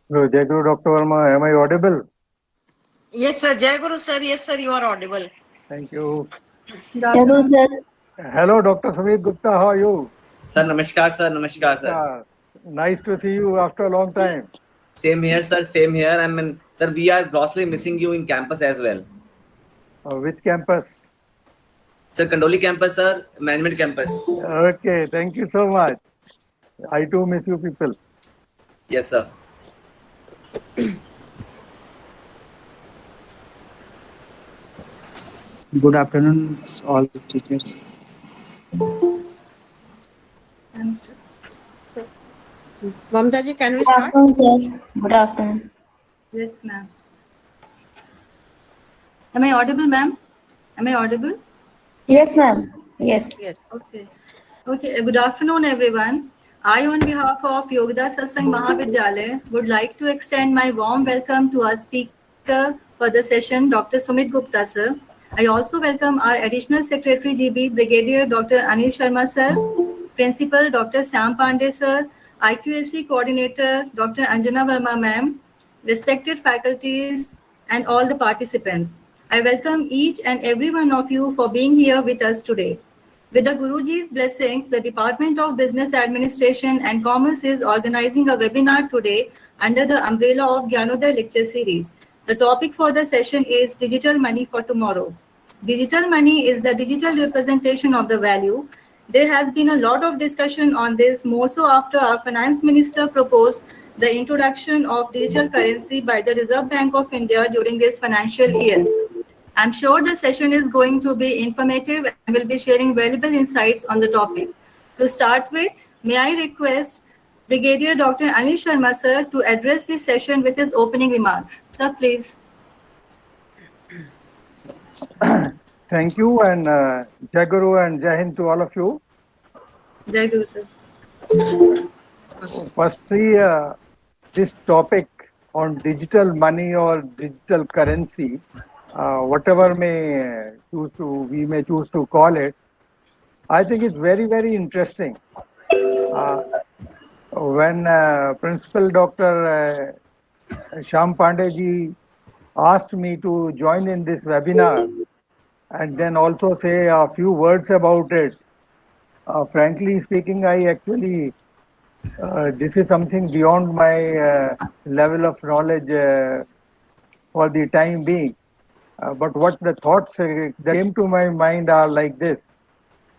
Hello, Jai Guru, Dr. Verma. Am I audible? Yes, sir. Jai Guru, sir. Yes, sir. You are audible. Thank you. Good Hello, afternoon. sir. Hello, Dr. Sumeet Gupta. How are you? Sir, namaskar, sir. Namaskar, sir. Nice to see you after a long time. Same here, sir. Same here. Sir, we are grossly missing you in campus as well. Which campus? Sir, Kandoli campus, sir. Management campus. Okay, thank you so much. I too miss you people. Yes, sir. Good afternoon, all teachers. Sir. Mamta ji, can we Good start? afternoon, sir. Good afternoon. Yes, ma'am. Am I audible, ma'am? Am I audible? Yes, ma'am. Yes. Yes. Okay. Okay. Good afternoon, everyone. I, on behalf of Yogoda Satsang Mahavidyalaya, would like to extend my warm welcome to our speaker for the session, Dr. Sumeet Gupta, sir. I also welcome our Additional Secretary GB, Brigadier Dr. Anil Sharma, sir, Principal Dr. Sam Pandey, sir, IQAC Coordinator Dr. Anjana Verma, ma'am, respected faculties, and all the participants. I welcome each and every one of you for being here with us today. With the Guruji's blessings, the Department of Business Administration and Commerce is organizing a webinar today under the umbrella of Gyanodaya Lecture Series. The topic for the session is Digital Money for Tomorrow. Digital money is the digital representation of the value. There has been a lot of discussion on this, more so after our finance minister proposed the introduction of digital currency by the Reserve Bank of India during this financial year. I'm sure the session is going to be informative and will be sharing valuable insights on the topic. To start with, may I request Brigadier Dr. Anil Sharma, sir, to address this session with his opening remarks. Sir, please. Thank you and Jai Guru and Jai Hind to all of you. Jai Guru, sir. Firstly, this topic on digital money or digital currency, whatever we may choose to call it, I think it's very, very interesting. When Principal Dr. Shyam Pandey ji asked me to join in this webinar and then also say a few words about it, frankly speaking, I actually, this is something beyond my level of knowledge for the time being. But what the thoughts that came to my mind are like this.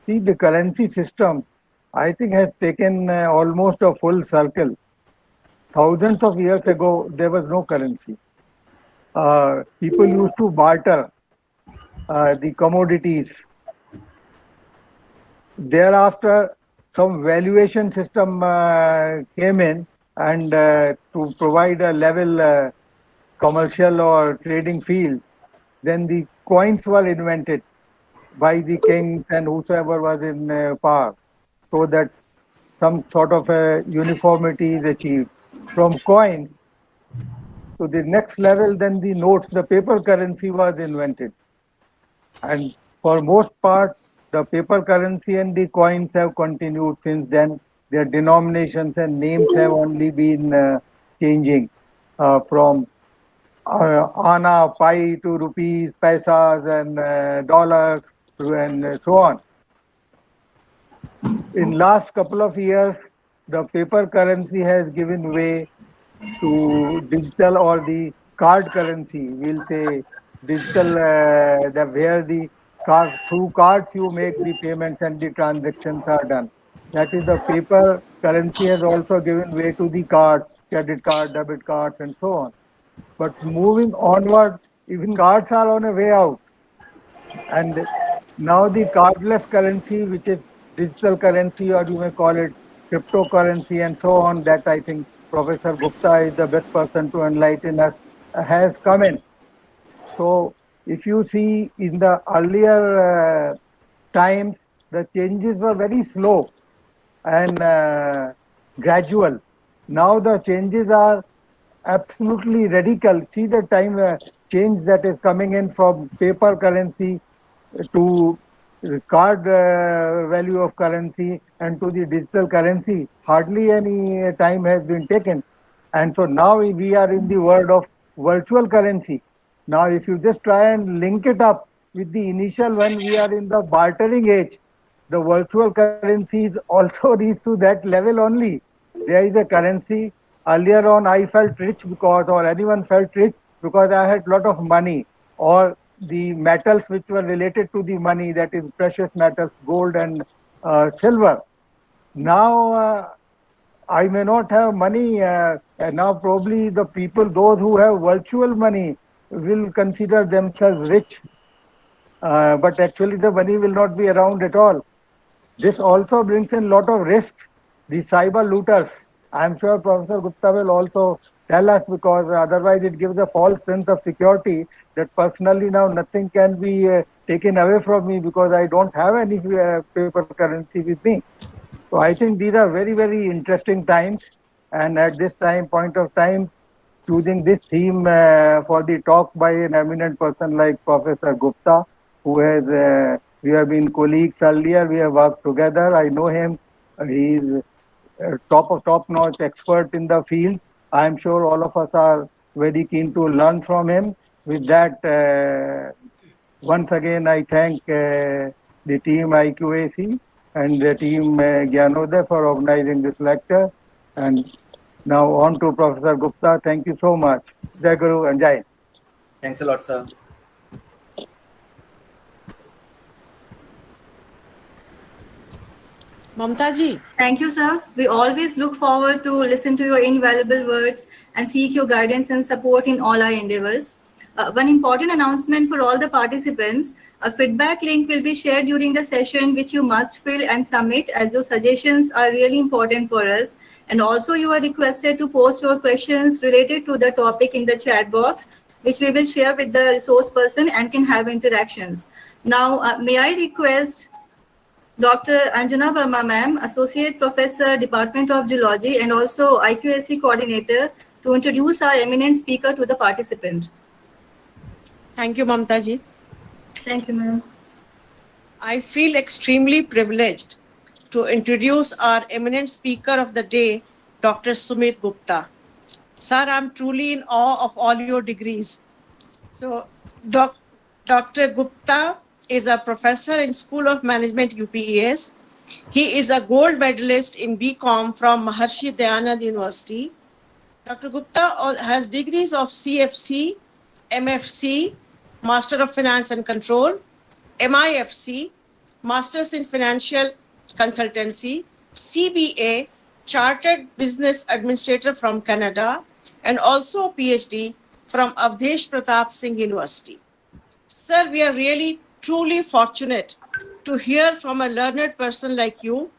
See, the currency system, I think, has taken almost a full circle. Thousands of years ago, there was no currency. People used to barter the commodities. Thereafter, some valuation system came in and to provide a level commercial or trading field. Then the coins were invented by the kings and whosoever was in power, so that some sort of a uniformity is achieved. From coins to the next level, then the notes, the paper currency was invented. And for most part, the paper currency and the coins have continued since then. Their denominations and names have only been changing from Anna, Pi to rupees, paisas, and dollars, and so on. In last couple of years, the paper currency has given way to digital or the card currency. We'll say digital, where the through cards you make the payments and the transactions are done. That is, the paper currency has also given way to the cards, credit card, debit cards, and so on. But moving onward, even cards are on a way out. And now the cardless currency, which is digital currency, or you may call it cryptocurrency and so on, that I think Professor Gupta is the best person to enlighten us, has come in. So if you see in the earlier times, the changes were very slow and gradual. Now the changes are absolutely radical. See the time change that is coming in from paper currency to card value of currency and to the digital currency. Hardly any time has been taken. And so now we are in the world of virtual currency. Now, if you just try and link it up with the initial when we are in the bartering age, the virtual currencies also reach to that level only. There is a currency. Earlier on, I felt rich because, or anyone felt rich because I had a lot of money, or the metals which were related to the money, that is precious metals, gold and silver. Now, I may not have money. And now, probably the people, those who have virtual money, will consider themselves rich. But actually, the money will not be around at all. This also brings in a lot of risks. The cyber looters. I'm sure Professor Gupta will also tell us, because otherwise it gives a false sense of security that personally now nothing can be taken away from me because I don't have any paper currency with me. So I think these are very, very interesting times. And at this point of time, choosing this theme for the talk by an eminent person like Professor Gupta, who has, we have been colleagues earlier, we have worked together. I know him. He is top-notch expert in the field. I am sure all of us are very keen to learn from him. With that, once again, I thank the team IQAC and the team Gyanoda for organizing this lecture. And now on to Professor Gupta. Thank you so much. Jai Guru and Jai. Thanks a lot, sir. Mamta ji. Thank you, sir. We always look forward to listen to your invaluable words and seek your guidance and support in all our endeavors. One important announcement for all the participants: a feedback link will be shared during the session, which you must fill and submit, as your suggestions are really important for us. And also, you are requested to post your questions related to the topic in the chat box, which we will share with the resource person and can have interactions. Now, may I request Dr. Anjana Verma ma'am, Associate Professor, Department of Geology, and also IQAC Coordinator, to introduce our eminent speaker to the participant. Thank you, Mamta ji. Thank you, ma'am. I feel extremely privileged to introduce our eminent speaker of the day, Dr. Sumeet Gupta. Sir, I'm truly in awe of all your degrees. So, Dr. Gupta is a professor in School of Management, UPES. He is a gold medalist in BCom from Maharshi Dayanand University. Dr. Gupta has degrees of CFC, MFC, Master of Finance and Control, MIFC, Masters in Financial Consultancy, CBA, Chartered Business Administrator from Canada, and also a PhD from Avdesh Pratap Singh University. Sir, we are really truly fortunate to hear from a learned person like you,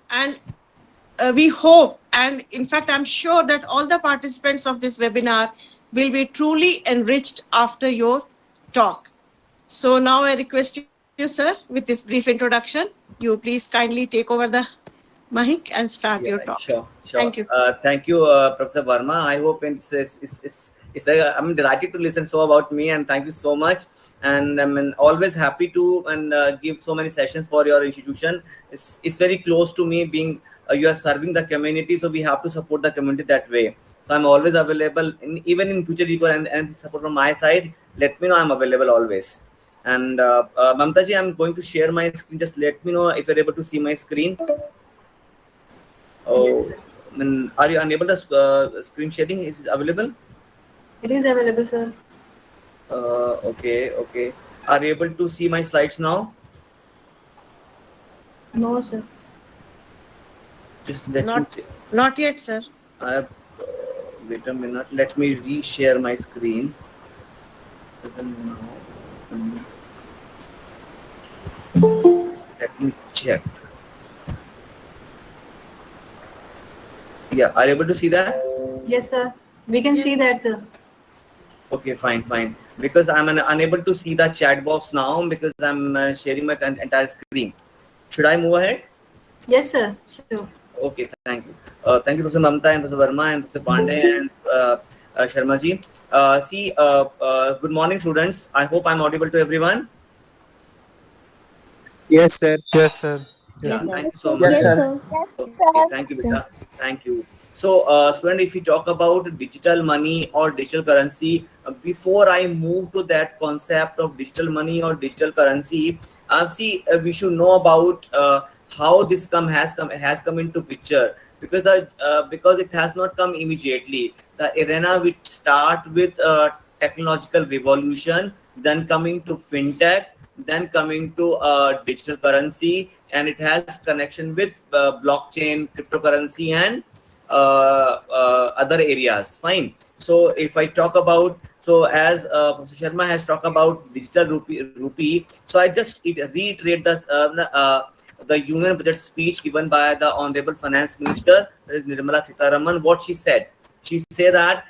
and we hope, and in fact I'm sure that all the participants of this webinar will be truly enriched after your talk. So now I request you, sir, with this brief introduction, you please kindly take over the mic and start your talk. Sure. Thank you. Thank you, Professor Verma. I hope I'm delighted to listen so about me, and thank you so much. And I'm always happy to give so many sessions for your institution. It's very close to me, being you are serving the community, so we have to support the community that way. So I'm always available, even in future. You can and support from my side, let me know. I'm available always. And Mamta ji, I'm going to share my screen. Just let me know if you're able to see my screen. Oh, Yes, sir. are you unable to screen sharing? Is it available? It is available, sir. Okay. Are you able to see my slides now? No, sir. Just let me check. Not yet, sir. Wait a minute. Let me reshare my screen. Let me check. Yeah, are you able to see that? Yes, sir. We can see that, sir. Okay, fine. Because I'm unable to see the chat box now because I'm sharing my entire screen. Should I move ahead? Yes, sir. Sure. Okay, thank you. Thank you, Professor Mamta and Professor Verma and Professor Pandey and Sharma ji. Good morning, students. I hope I'm audible to everyone. Yes, sir. Yes, sir. Yeah, Yes, thank you so much. yes, sir. Okay, thank you, Beta. Thank you. So, student, if we talk about digital money or digital currency, before I move to that concept of digital money or digital currency, we should know about how this has come into picture, because it has not come immediately. The arena which start with technological revolution, then coming to fintech, then coming to digital currency, and it has connection with blockchain, cryptocurrency, and other areas. Fine. So if I talk about, so as Professor Sharma has talked about digital rupee, so I just reiterate the union budget speech given by the Honorable Finance Minister, that is Nirmala Sitharaman. What she said, she said that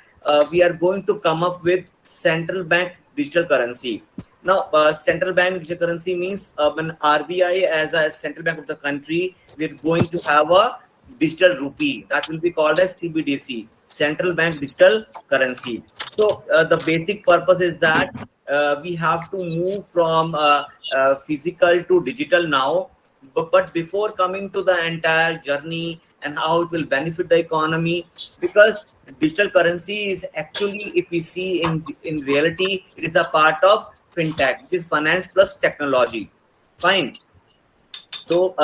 we are going to come up with central bank digital currency. Now, central bank digital currency means when RBI as a central bank of the country, we're going to have a digital rupee that will be called as CBDC, central bank digital currency. So the basic purpose is that we have to move from physical to digital now. But before coming to the entire journey and how it will benefit the economy, because digital currency is actually, if we see in reality, it is a part of fintech, which is finance plus technology. Fine. So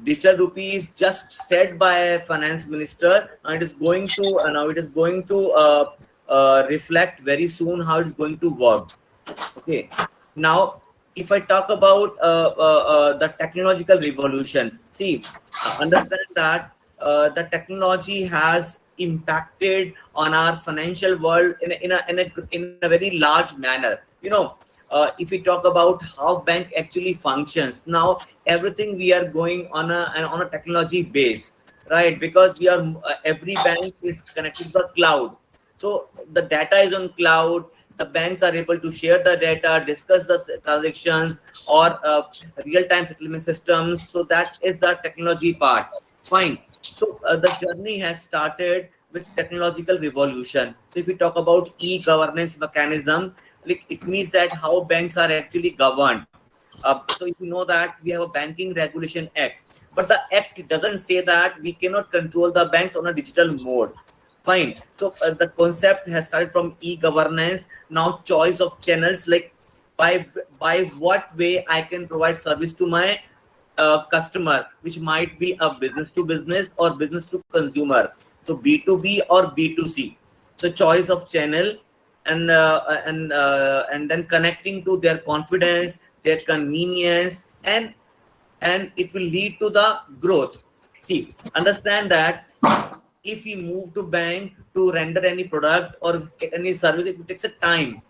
digital rupee is just said by finance minister, and it is going to reflect very soon how it's going to work. Okay. Now, if I talk about the technological revolution, see, understand that the technology has impacted on our financial world in a very large manner. If we talk about how bank actually functions now, everything we are going on a technology base, right? Because we are every bank is connected to the cloud, so the data is on cloud. The banks are able to share the data, discuss the transactions, or real-time settlement systems. So that is the technology part. Fine. So the journey has started with technological revolution. So if we talk about e-governance mechanism, like it means that how banks are actually governed. So if you know that we have a Banking Regulation Act, but the act doesn't say that we cannot control the banks on a digital mode. Fine. So the concept has started from e-governance. Now choice of channels, like by what way I can provide service to my customer, which might be a business to business or business to consumer. So B2B or B2C. So choice of channel, and then connecting to their confidence, their convenience, and it will lead to the growth. See, understand that if we move to bank to render any product or get any service, it takes a time.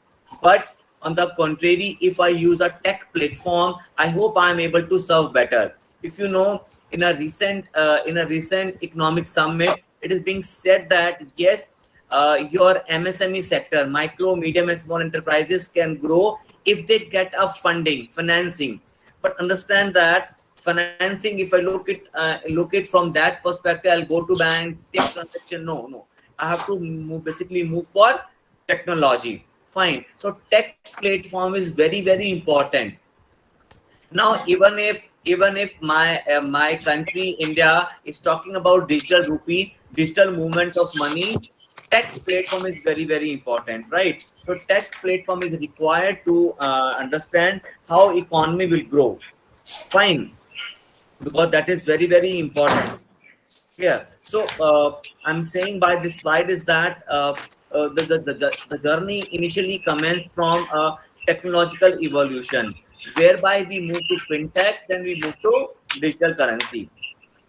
But on the contrary, if I use a tech platform, I hope I'm able to serve better. If you know, in a recent economic summit, it is being said that yes, your MSME sector, micro, medium, and small enterprises can grow if they get a financing. But understand that financing, if I look it from that perspective, I'll go to bank, take transaction. No, I have to basically move for technology. Fine. So tech platform is very important. Now, even if my country India is talking about digital rupee, digital movement of money, tech platform is very important, right? So tech platform is required to understand how economy will grow. Fine, because that is very important. Yeah. So I'm saying by this slide is that the journey initially commenced from technological evolution, whereby we move to fintech, then we move to digital currency.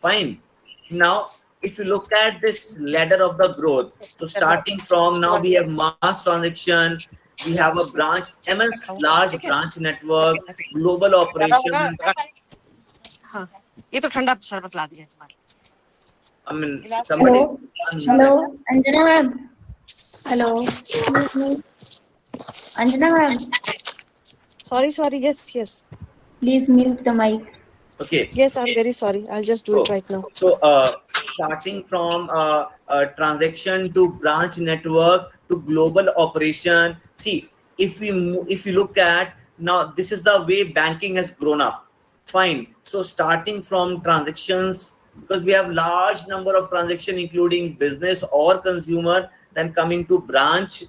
Fine. Now, if you look at this ladder of the growth, so starting from now we have mass transaction, we have a branch, immense large branch network, global operation. हाँ, ये तो ठंडा शरबत ला दिया तुम्हारे. I mean, somebody. Hello, Anjana ma'am. Hello. Anjana ma'am, Sorry. Yes. please mute the mic. Okay. Yes, I'm very sorry. I'll just do it right now. So, starting from transaction to branch network to global operation. See, if you look at now, this is the way banking has grown up. Fine. So, starting from transactions because we have large number of transactions, including business or consumer, then coming to branch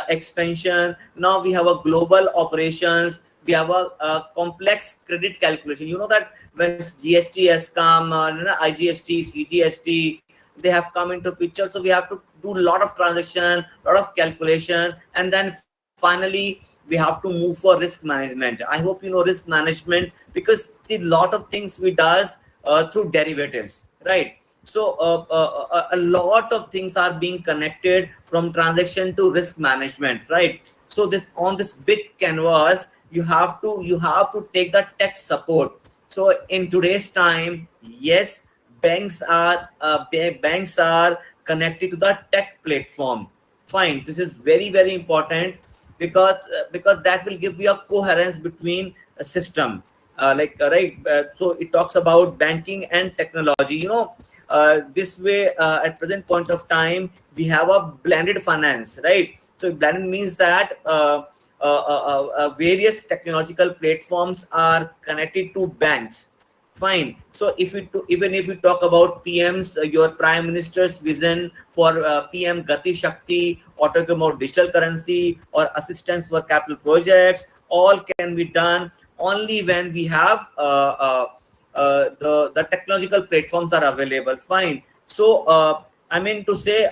expansion. Now we have a global operations. We have a complex credit calculation. You know that when GST has come, IGST, CGST, they have come into picture. So we have to do a lot of transaction, lot of calculation, and then finally we have to move for risk management. I hope you know risk management, because see, a lot of things we does through derivatives, right? So a lot of things are being connected from transaction to risk management, right? So this on this big canvas, you have to take the tech support. So in today's time, yes, banks are connected to the tech platform. Fine, this is very very important, because that will give you a coherence between a system, right. So it talks about banking and technology. This way, at present point of time, we have a blended finance, right? So blended means that various technological platforms are connected to banks. Fine. So even if we talk about PM's, your Prime Minister's vision for PM Gati Shakti, or talking about digital currency or assistance for capital projects, all can be done only when we have the technological platforms are available. Fine. So I mean to say.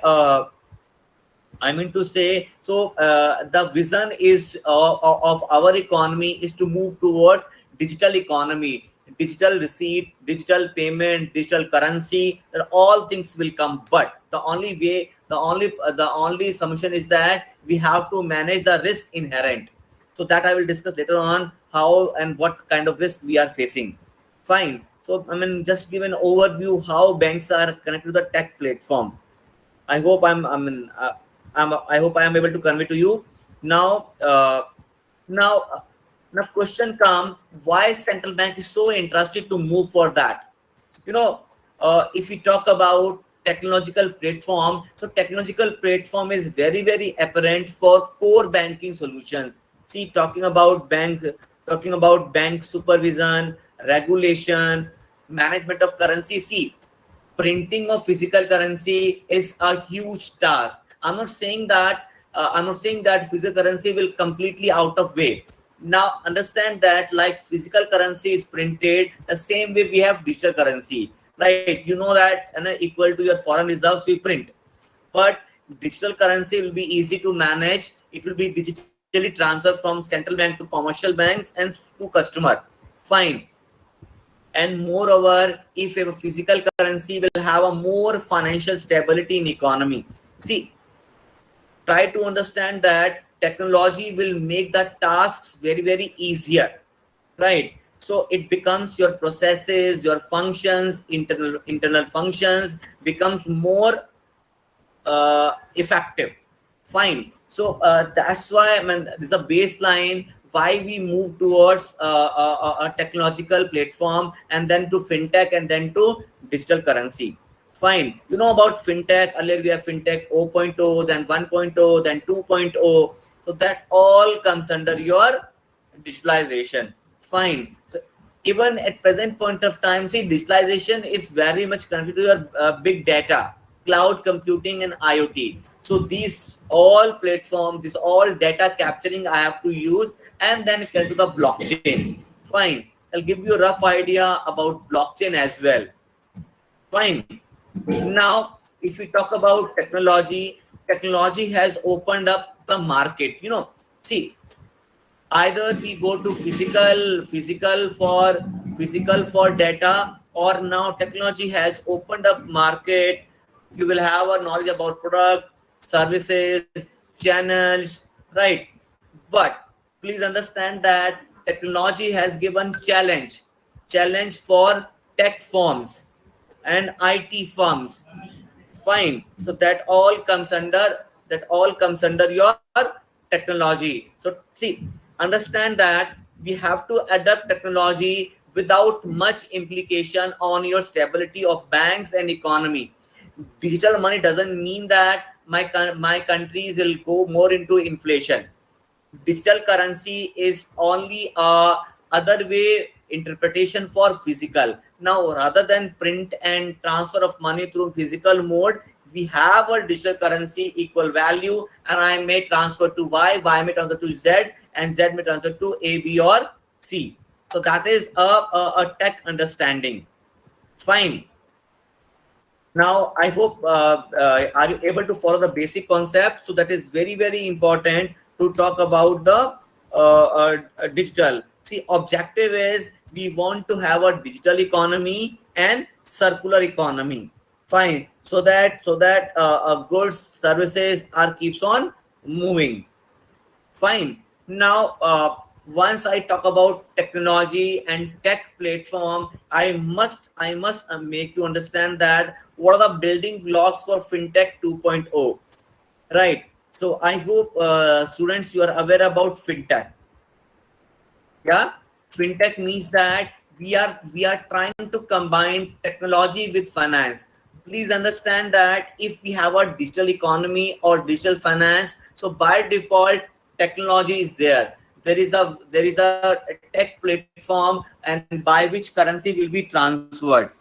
So the vision is of our economy is to move towards digital economy, digital receipt, digital payment, digital currency. That all things will come, but the only way, the only solution is that we have to manage the risk inherent. So that I will discuss later on, how and what kind of risk we are facing. Fine. So I mean, just give an overview how banks are connected to the tech platform. I hope I hope I am able to convey to you. Now, now, now, question come: why central bank is so interested to move for that? If we talk about technological platform, so technological platform is very very apparent for core banking solutions. See, talking about bank supervision, regulation, management of currency. See, printing of physical currency is a huge task. I'm not saying that physical currency will completely out of way. Now understand that, like, physical currency is printed the same way we have digital currency, right? You know that, equal to your foreign reserves we print, but digital currency will be easy to manage. It will be digitally transferred from central bank to commercial banks and to customer. Fine. And moreover, if you have a physical currency, will have a more financial stability in economy. See, try to understand that technology will make the tasks very very easier, right? So it becomes your processes, your functions, internal functions becomes more effective. Fine. So that's why, I mean, this is a baseline why we move towards a technological platform, and then to fintech, and then to digital currency. Fine. You know about fintech. Earlier we have fintech 0.0, then 1.0, then 2.0. So that all comes under your digitalization. Fine. So even at present point of time, see, digitalization is very much connected to your big data, cloud computing, and IoT. So these all platform, this all data capturing I have to use, and then get to the blockchain. Fine. I'll give you a rough idea about blockchain as well. Fine. Now, if we talk about technology, technology has opened up the market. See, either we go to physical for data, or now technology has opened up market. You will have a knowledge about product, services, channels, right? But please understand that technology has given challenge for tech firms and IT firms. Fine. So that all comes under your technology. So see, understand that we have to adapt technology without much implication on your stability of banks and economy. Digital money doesn't mean that my countries will go more into inflation. Digital currency is only a other way interpretation for physical. Now, rather than print and transfer of money through physical mode, we have a digital currency equal value, and I may transfer to Y may transfer to Z, and Z may transfer to A, B, or C. So that is a tech understanding. Fine. Now, I hope are you able to follow the basic concept? So that is very, very important to talk about the digital. See, objective is we want to have a digital economy and circular economy. Fine. So that goods, services are keeps on moving. Fine. Now, once I talk about technology and tech platform, I must make you understand that what are the building blocks for FinTech 2.0, right? So I hope students, you are aware about FinTech. Yeah, FinTech means that we are trying to combine technology with finance. Please understand that if we have a digital economy or digital finance, so by default technology is there. There is a tech platform, and by which currency will be transferred.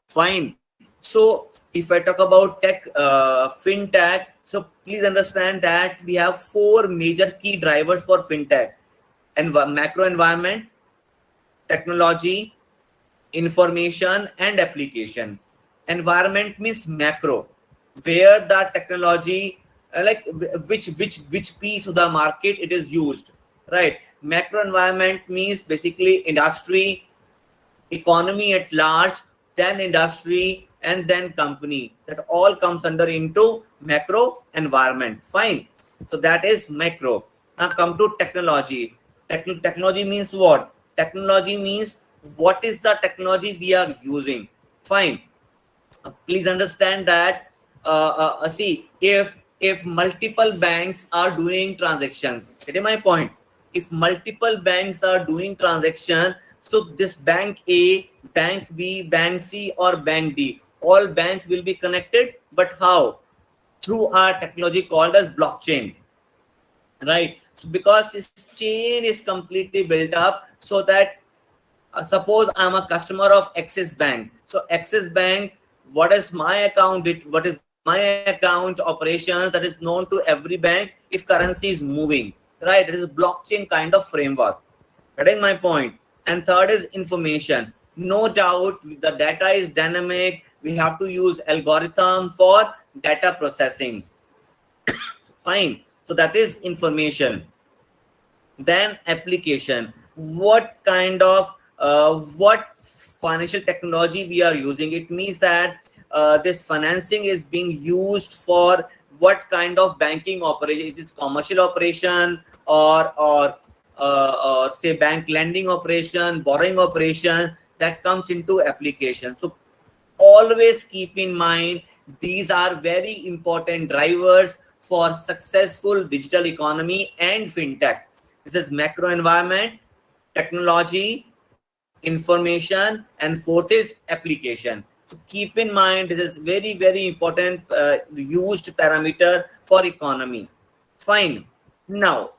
Fine. So if I talk about tech, FinTech, so please understand that we have four major key drivers for FinTech: and macro environment, technology, information, and application. Environment means macro, where the technology, like which piece of the market it is used, right? Macro environment means basically industry, economy at large, then industry, and then company. That all comes under into macro environment. Fine. So that is macro. Now come to technology. Technology means what? Technology means what is the technology we are using. Fine. Please understand that see, if multiple banks are doing transactions, get my point. If multiple banks are doing transaction, so this bank A, bank B, bank C, or bank D, all banks will be connected, but how? Through our technology called as blockchain, right? So because this chain is completely built up, so that suppose I'm a customer of Axis Bank. So Axis Bank, what is my account? What is my account operations that is known to every bank if currency is moving, right? It is a blockchain kind of framework. Getting my point? And third is information. No doubt, the data is dynamic. We have to use algorithm for data processing. Fine. So that is information. Then application. What kind of what financial technology we are using? It means that this financing is being used for what kind of banking operation? Is it commercial operation, or say bank lending operation, borrowing operation? That comes into application. So always keep in mind, these are very important drivers for successful digital economy and FinTech. This is macro environment, technology, information, and fourth is application. So keep in mind, this is very, very important used parameter for economy. Fine. Now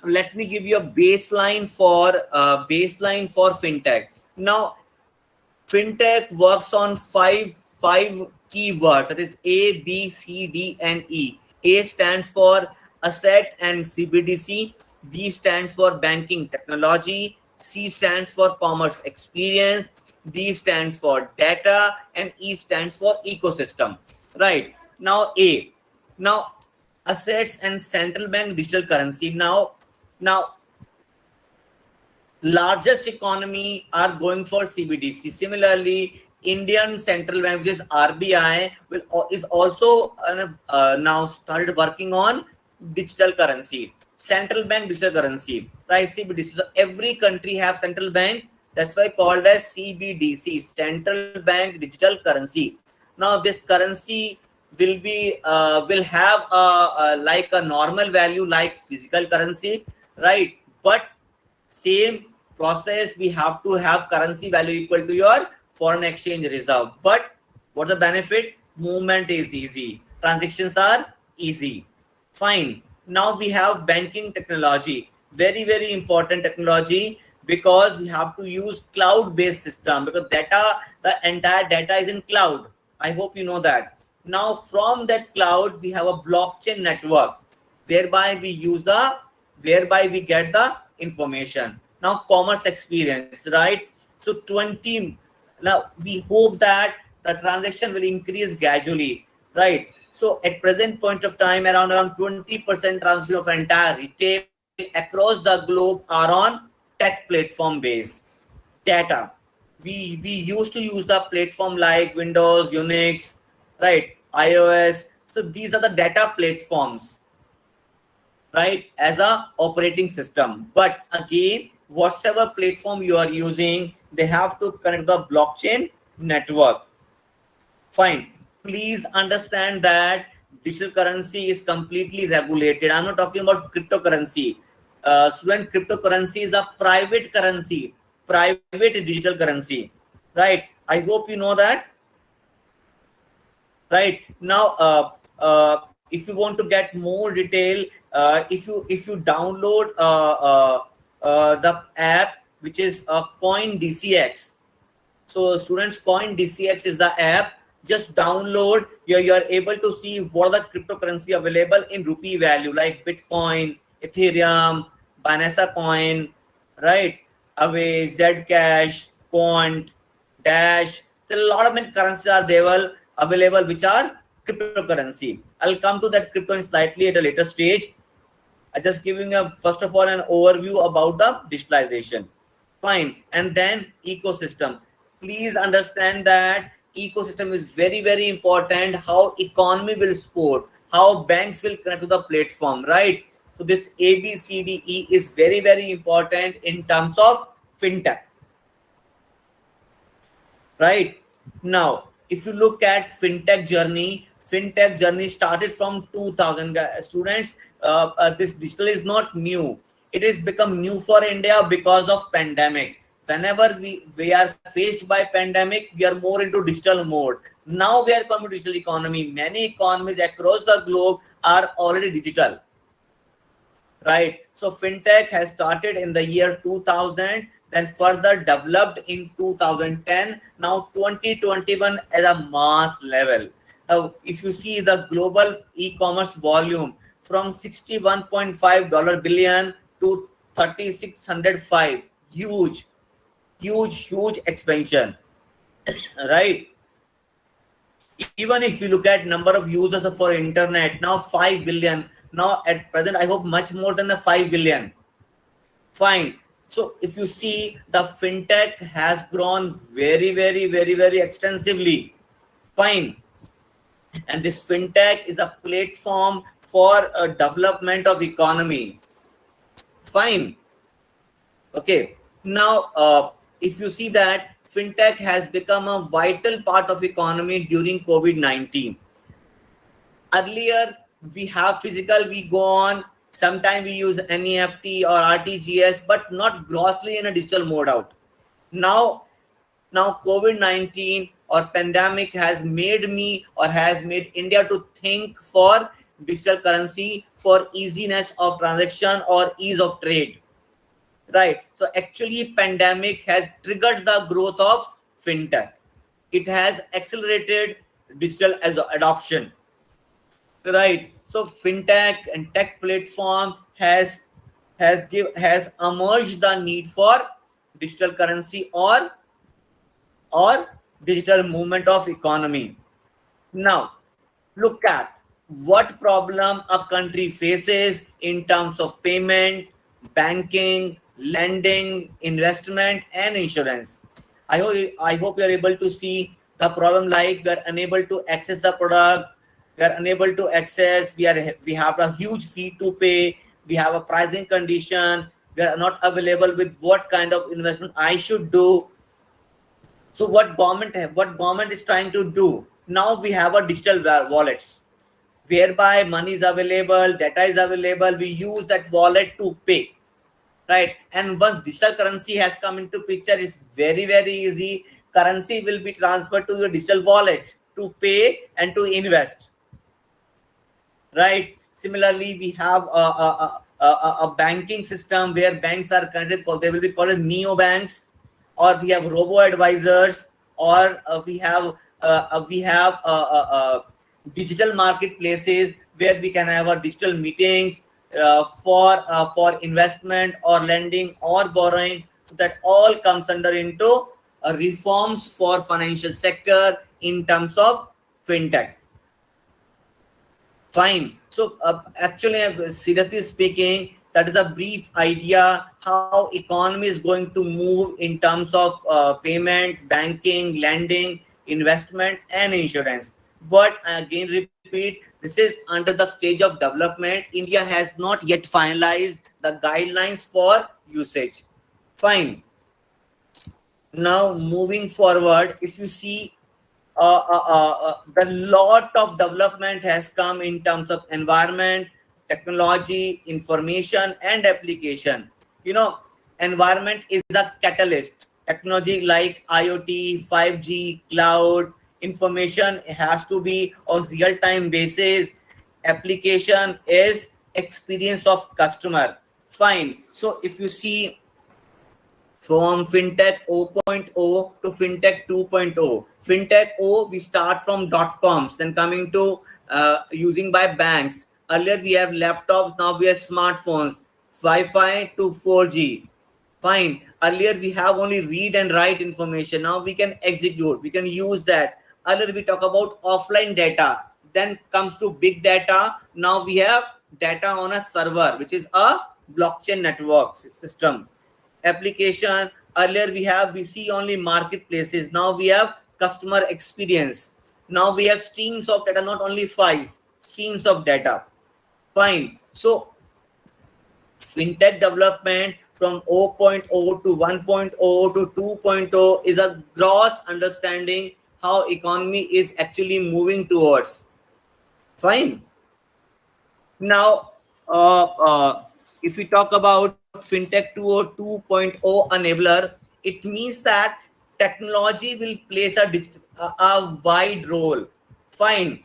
let me give you a baseline for FinTech. Now, FinTech works on five keywords, that is A, B, C, D, and E. A stands for asset and CBDC. B stands for banking technology. C stands for commerce experience. D stands for data, and E stands for ecosystem. Right. Now A. Now assets and central bank digital currency. Now largest economy are going for CBDC. Similarly, Indian Central Bank, which is RBI, is also now started working on digital currency, central bank digital currency, right? CBDC. So every country have central bank. That's why called as CBDC, central bank digital currency. Now this currency will be will have like a normal value like physical currency, right? But same process, we have to have currency value equal to your foreign exchange reserve. But what the benefit? Movement is easy, transactions are easy. Fine. Now we have banking technology, very, very important technology. because we have to use cloud-based system, because the entire data is in cloud. I hope you know that. Now from that cloud we have a blockchain network, whereby we get the information. Now commerce experience, right? So 20, now we hope that the transaction will increase gradually, right? So at present point of time, around 20% transaction of entire retail across the globe are on tech platform based data. We used to use the platform like Windows, Unix, right, iOS. So these are the data platforms, right, as a operating system. But again, whatever platform you are using, they have to connect the blockchain network. Fine. Please understand that digital currency is completely regulated. I'm not talking about cryptocurrency. Student, cryptocurrency is a private currency, private digital currency, right? I hope you know that. Right now, if you want to get more detail, if you download the app, which is coin DCX. So students, coin DCX is the app. Just download. You're able to see what are the cryptocurrency available in rupee value, like Bitcoin, Ethereum, Binance coin, right, Away, Zcash, Quant, Dash. There are a lot of many currencies are available which are cryptocurrency. I'll come to that crypto in slightly at a later stage. I just giving a first of all an overview about the digitalization. Fine. And then ecosystem. Please understand that ecosystem is very important. How economy will support, how banks will connect to the platform, right? So this ABCDE is very important in terms of fintech. Right now, if you look at fintech journey started from 2000. Students, this digital is not new. It is become new for India because of pandemic. Whenever we are faced by pandemic, we are more into digital mode. Now we are coming to digital economy. Many economies across the globe are already digital, right? So fintech has started in the year 2000, then further developed in 2010, now 2021 at a mass level. If you see the global e-commerce volume from $61.5 billion to 3605, huge expansion, right? Even if you look at number of users for internet, now 5 billion. Now at present, I hope much more than the 5 billion. Fine. So if you see, the fintech has grown very extensively. Fine. And this fintech is a platform for a development of economy. Fine. Okay. Now, if you see that fintech has become a vital part of economy during COVID-19. Earlier, we have physical, we go on, sometimes we use NEFT or RTGS, but not grossly in a digital mode out. Now COVID-19 or pandemic has made India to think for digital currency for easiness of transaction or ease of trade. Right. So actually pandemic has triggered the growth of fintech. It has accelerated digital adoption. Right. So fintech and tech platform has emerged the need for digital currency or digital movement of economy. Now, look at what problem a country faces in terms of payment, banking, lending, investment, and insurance. I hope you are able to see the problem, like we are unable to access the product, we are unable to access, we have a huge fee to pay, we have a pricing condition, we are not available with what kind of investment I should do. So what government is trying to do now, we have a digital wallets whereby money is available, data is available, we use that wallet to pay, right? And once digital currency has come into picture, it's very easy. Currency will be transferred to your digital wallet to pay and to invest, right? Similarly, we have a banking system where banks are connected, they will be called as neo banks, or we have robo advisors, or we have digital marketplaces where we can have our digital meetings for investment or lending or borrowing. So that all comes under into reforms for financial sector in terms of fintech. Fine. So actually, seriously speaking, that is a brief idea how economy is going to move in terms of payment, banking, lending, investment, and insurance. But I again repeat, this is under the stage of development. India has not yet finalized the guidelines for usage. Fine. Now moving forward, if you see the lot of development has come in terms of environment, technology, information, and application. You know, environment is a catalyst. Technology like IoT, 5G, cloud, information has to be on real-time basis. Application is experience of customer. Fine. So if you see from fintech 0.0 to fintech 2.0. Fintech O, we start from .coms, then coming to using by banks. Earlier we have laptops, now we have smartphones, Wi-Fi to 4G. Fine. Earlier we have only read and write information. Now we can execute, we can use that. Earlier we talk about offline data. Then comes to big data. Now we have data on a server, which is a blockchain network system. Application, earlier we see only marketplaces, now we have customer experience. Now we have streams of data, not only files, streams of data. Fine. So fintech development from 0.0 to 1.0 to 2.0 is a gross understanding how economy is actually moving towards. Fine. Now if we talk about fintech 2.0 enabler, it means that technology will place a wide role. Fine.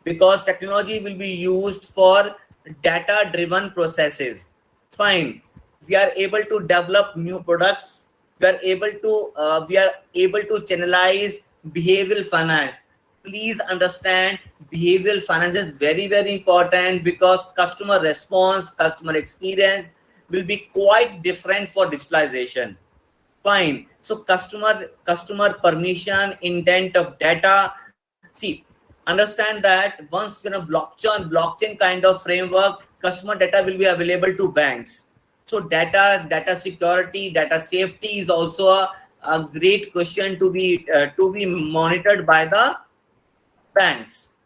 Because technology will be used for data driven processes. Fine. We are able to develop new products. We are able to channelize behavioral finance. Please understand, behavioral finance is very, very important because customer response, customer experience will be quite different for digitalization. Fine. So customer permission, intent of data. See, understand that once in a blockchain kind of framework, customer data will be available to banks. So data security, data safety is also a great question to be monitored by the banks.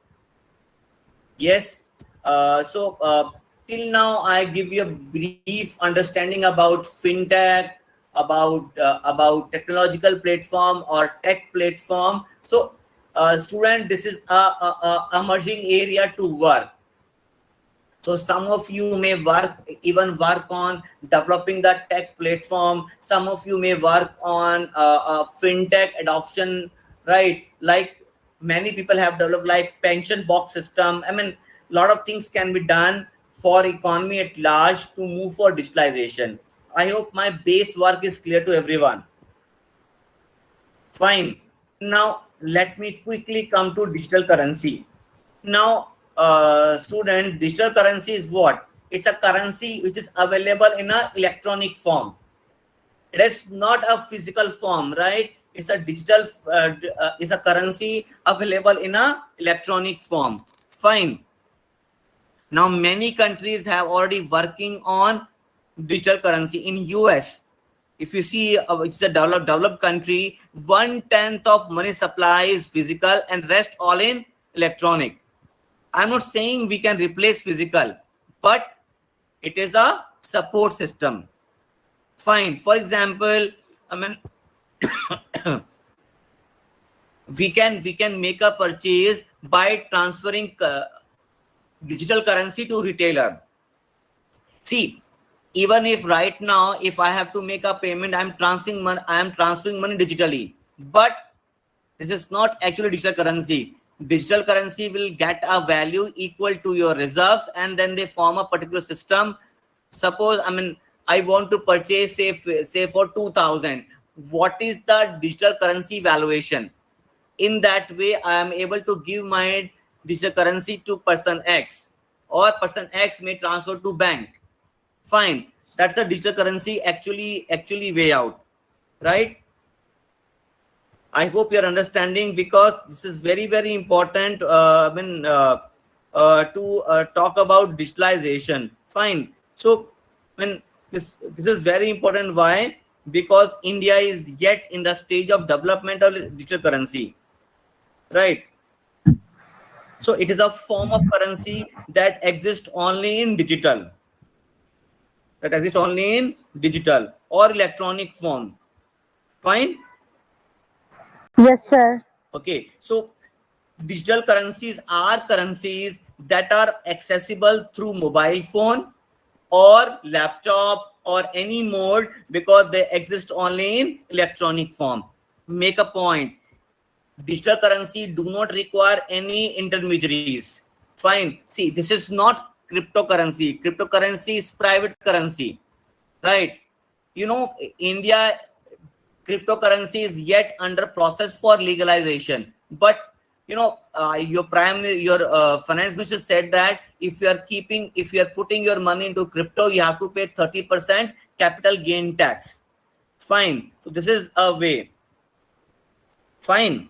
Yes. Till now I give you a brief understanding about fintech, about technological platform or tech platform. So student, this is a emerging area to work. So some of you may work on developing the tech platform. Some of you may work on fintech adoption, right? Like many people have developed like pension box system. I mean, a lot of things can be done for economy at large to move for digitalization. I hope my base work is clear to everyone. Fine. Now let me quickly come to digital currency. Now student, digital currency is what? It's a currency which is available in an electronic form. It is not a physical form, right? It's a digital is a currency available in a electronic form. Fine. Now many countries have already working on digital currency. In US, if you see it's a developed country, 1/10 of money supply is physical and rest all in electronic. I'm not saying we can replace physical, but it is a support system. Fine. For example, I mean, we can make a purchase by transferring digital currency to retailer. See, even if right now, if I have to make a payment, I am transferring money digitally, but this is not actually digital currency. digital currency will get a value equal to your reserves, and then they form a particular system. Suppose, I want to purchase, say for 2,000. What is the digital currency valuation? In that way, I am able to give my digital currency to person X, or person X may transfer to bank. Fine. That's the digital currency actually way out, right? I hope you're understanding, because this is very, very important to talk about digitalization. Fine. So when this is very important. Why? Because India is yet in the stage of development of digital currency, right? So it is a form of currency that exists only in digital, or electronic form. Fine. Yes, sir. Okay, so digital currencies are currencies that are accessible through mobile phone or laptop or any mode, because they exist only in electronic form. Make a point. Digital currency do not require any intermediaries. Fine. See, this is not cryptocurrency. Cryptocurrency is private currency, right? India cryptocurrency is yet under process for legalization. But your finance minister said that if you are putting your money into crypto, you have to pay 30% capital gain tax. Fine. So this is a way. Fine.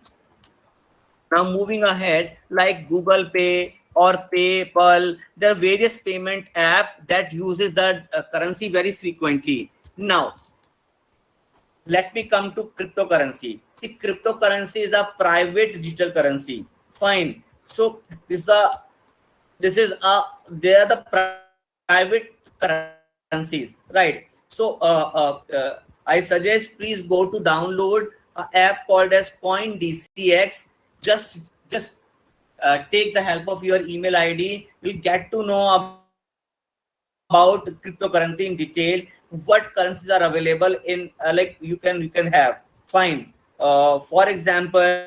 Now moving ahead, like Google Pay or PayPal, there are various payment app that uses the currency very frequently. Now, let me come to cryptocurrency. See, cryptocurrency is a private digital currency. Fine. So they are the private currencies, right? So I suggest please go to download an app called as CoinDCX. Just take the help of your email ID. You'll get to know about cryptocurrency in detail, what currencies are available in, like you can have. Fine. For example,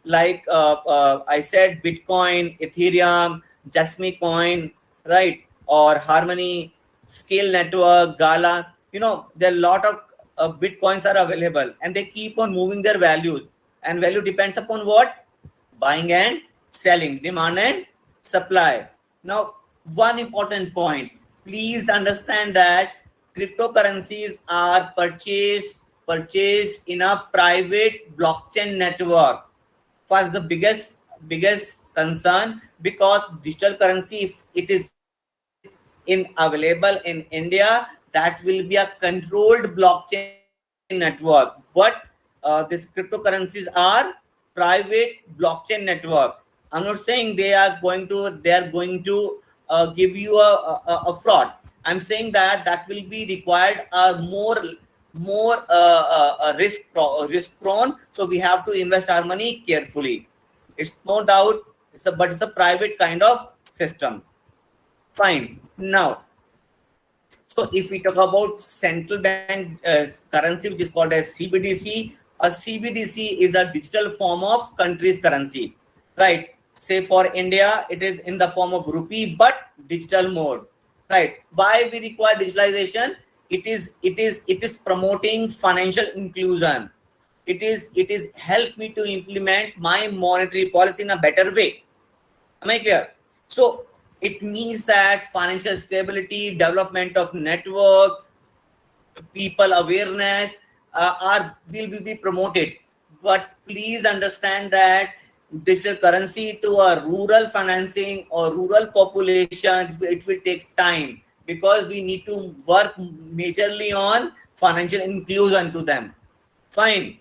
like I said, Bitcoin, Ethereum, Jasmy Coin, right? Or Harmony, Scale Network, Gala. There are a lot of Bitcoins are available, and they keep on moving their values. And value depends upon what? Buying and selling, demand and supply. Now, one important point. Please understand that cryptocurrencies are purchased in a private blockchain network. For the biggest concern, because digital currency, if it is available in India, that will be a controlled blockchain network. But these cryptocurrencies are private blockchain network. I'm not saying they are going to give you a fraud. I'm saying that will be required more risk prone. So we have to invest our money carefully. It's no doubt, but it's a private kind of system. Fine. Now, so if we talk about central bank currency, which is called as CBDC, a CBDC is a digital form of country's currency, right? Say for India, it is in the form of rupee, but digital mode, right? Why we require digitalization? It is promoting financial inclusion. It is help me to implement my monetary policy in a better way. Am I clear? So it means that financial stability, development of network, people awareness will be promoted. But please understand that digital currency to a rural financing or rural population, it will take time, because we need to work majorly on financial inclusion to them. Fine.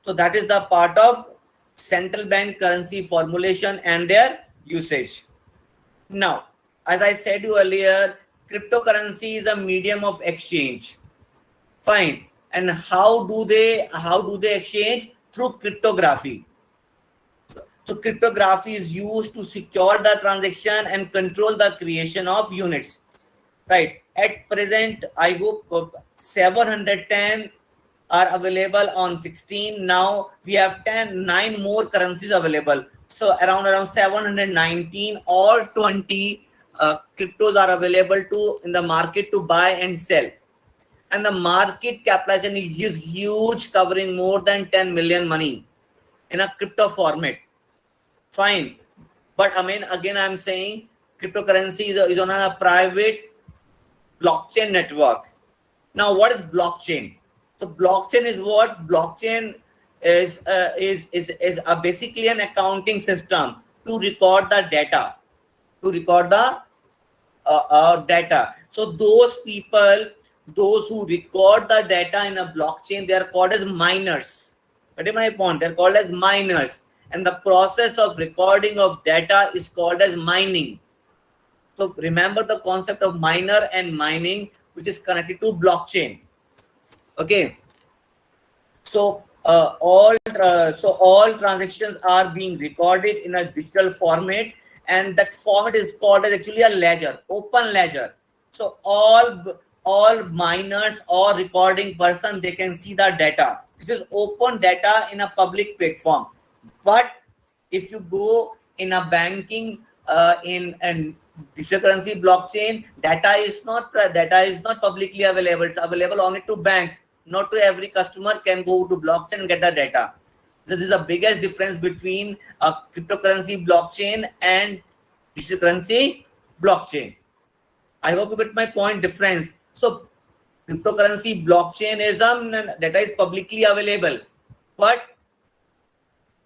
So that is the part of central bank currency formulation and their usage. Now, as I said you earlier, cryptocurrency is a medium of exchange. Fine. And how do they exchange? Through cryptography. So cryptography is used to secure the transaction and control the creation of units. Right. At present, I hope 710 are available on 16. Now we have 9 more currencies available. So around 719 or 20 cryptos are available to in the market to buy and sell. And the market capitalization is huge, covering more than 10 million money in a crypto format. Fine. But I mean, again, I'm saying cryptocurrency is on a private blockchain network. Now, what is blockchain? So, blockchain is what? Blockchain is basically an accounting system to record the data, to record the data. So, those people, those who record the data in a blockchain, they are called as miners. What is my point? They're called as miners, and the process of recording of data is called as mining. So remember the concept of miner and mining, which is connected to blockchain. Okay. So all transactions are being recorded in a digital format, and that format is called as actually a ledger, open ledger. So all miners or recording person, they can see the data. This is open data in a public platform. But if you go in a banking in a digital currency blockchain, data is not publicly available. It's available only to banks. Not to every customer can go to blockchain and get the data. So this is the biggest difference between a cryptocurrency blockchain and digital currency blockchain. I hope you get my point difference. So cryptocurrency blockchain is data is publicly available, but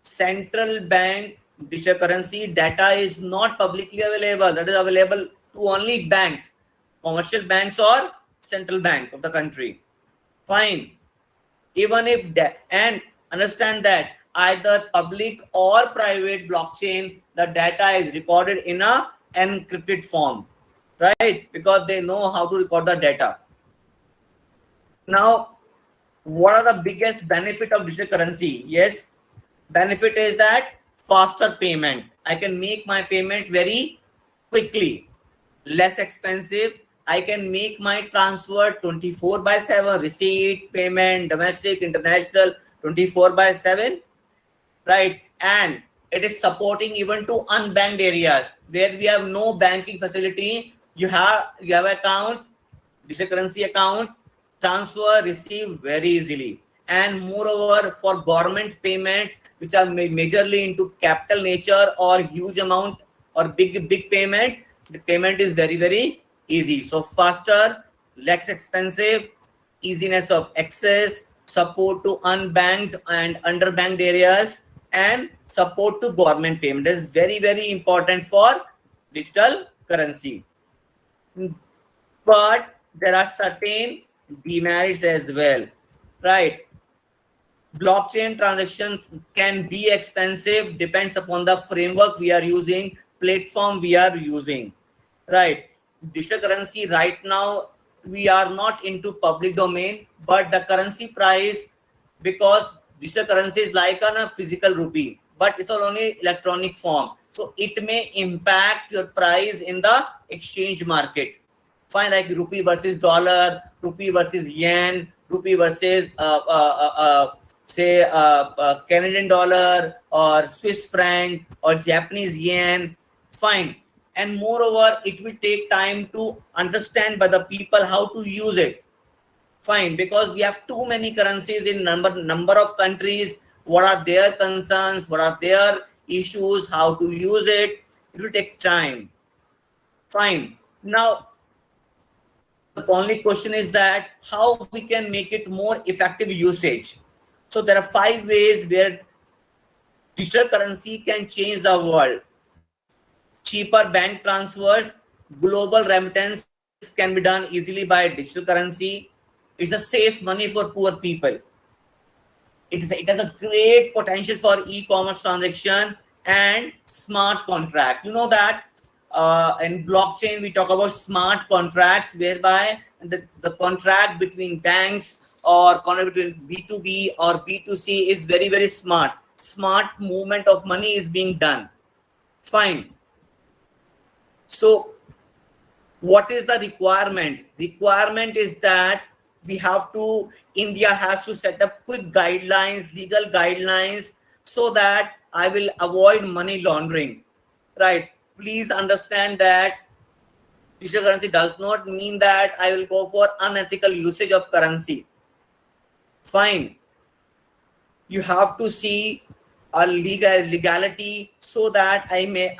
central bank digital currency data is not publicly available. That is available to only banks, commercial banks or central bank of the country. Fine. Even if that, and understand that either public or private blockchain, the data is recorded in a encrypted form, right? Because they know how to record the data. Now, what are the biggest benefit of digital currency? Yes, benefit is that faster payment. I can make my payment very quickly, less expensive. I can make my transfer 24/7, receipt, payment, domestic, international, 24/7, right? And it is supporting even to unbanked areas where we have no banking facility. You have account, digital currency account, transfer, receive very easily. And moreover, for government payments, which are majorly into capital nature or huge amount or big payment, the payment is very easy. So faster, less expensive, easiness of access, support to unbanked and underbanked areas, and support to government payment. That is very important for digital currency. But there are certain demerits as well, right? Blockchain transactions can be expensive, depends upon the framework we are using, platform we are using, right? Digital currency right now, we are not into public domain, but the currency price, because digital currency is like a physical rupee, but it's only electronic form. So it may impact your price in the exchange market. Fine, like rupee versus dollar, rupee versus yen, rupee versus Canadian dollar or Swiss franc or Japanese yen. Fine. And moreover, it will take time to understand by the people how to use it. Fine, because we have too many currencies in number of countries. What are their concerns? What are their issues? How to use it? It will take time. Fine. Now, the only question is that how we can make it more effective usage. So there are 5 ways where digital currency can change the world. Cheaper bank transfers, global remittance can be done easily by digital currency. It's a safe money for poor people. It has a great potential for e-commerce transaction and smart contract. You know that in blockchain we talk about smart contracts, whereby the contract between banks or contract between B2B or B2C is very smart. Smart movement of money is being done. Fine. So what is the requirement? Requirement is that India has to set up quick guidelines, legal guidelines, so that I will avoid money laundering, right? Please understand that digital currency does not mean that I will go for unethical usage of currency. Fine. You have to see a legality, so that I may